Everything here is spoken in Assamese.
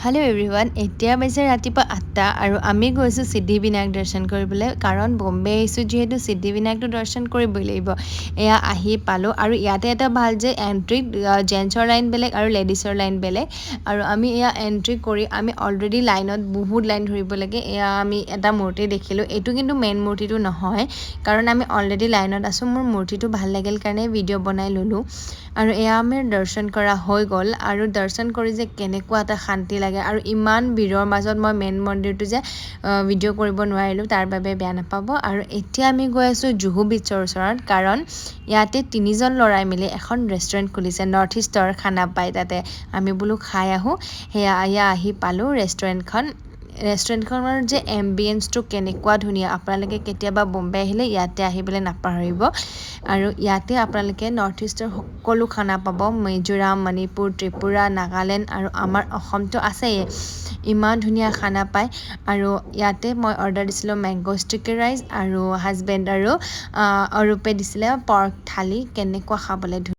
হেল্ল' এভৰিৱান এতিয়া বাজে ৰাতিপুৱা 8টা আৰু আমি গৈছোঁ সিদ্ধিবিনায়ক দৰ্শন কৰিবলৈ কাৰণ বম্বে আহিছোঁ যিহেতু সিদ্ধিবিনায়কটো দৰ্শন কৰিবই লাগিব এয়া আহি পালোঁ আৰু ইয়াতে এটা ভাল যে এণ্ট্ৰিত জেন্টছৰ লাইন বেলেগ আৰু লেডিছৰ লাইন বেলেগ আৰু আমি এয়া এণ্ট্ৰি কৰি আমি অলৰেডি লাইনত বহুত লাইন ধৰিব লাগে এয়া আমি এটা মূৰ্তি দেখিলোঁ এইটো কিন্তু মেইন মূৰ্তিটো নহয় কাৰণ আমি অলৰেডি লাইনত আছোঁ মোৰ মূৰ্তিটো ভাল লাগিল কাৰণে ভিডিঅ' বনাই ল'লোঁ আৰু এয়া আমি দৰ্শন কৰা হৈ গ'ল আৰু দৰ্শন কৰি যে কেনেকুৱা এটা শান্তি লাগে আৰু ইমান ভিৰৰ মাজত মই মেইন মন্দিৰটো যে ভিডিঅ' কৰিব নোৱাৰিলোঁ তাৰ বাবে বেয়া নাপাব আৰু এতিয়া আমি গৈ আছোঁ জুহু বিচৰ ওচৰত কাৰণ ইয়াতে 3জন ল'ৰাই মিলি এখন ৰেষ্টুৰেণ্ট খুলিছে নৰ্থ ইষ্টৰ খানা পায় তাতে আমি বোলো খাই আহোঁ এয়া আহি পালোঁ ৰেষ্টুৰেণ্টখনৰ যে এম্বিয়েন্সটো কেনেকুৱা ধুনীয়া আপোনালোকে কেতিয়াবা বম্বে আহিলে ইয়াতে আহিবলৈ নাপাহৰিব আৰু ইয়াতে আপোনালোকে নৰ্থ ইষ্টৰ সকলো খানা পাব মিজোৰাম মণিপুৰ ত্ৰিপুৰা নাগালেণ্ড আৰু আমাৰ অসমটো আছেই ইমান ধুনীয়া খানা পায় আৰু ইয়াতে মই অৰ্ডাৰ দিছিলোঁ মেংগ' ষ্টিকি ৰাইচ আৰু হাজবেণ্ড আৰু অৰূপে দিছিলে পৰ্ক থালি কেনেকুৱা খাবলৈ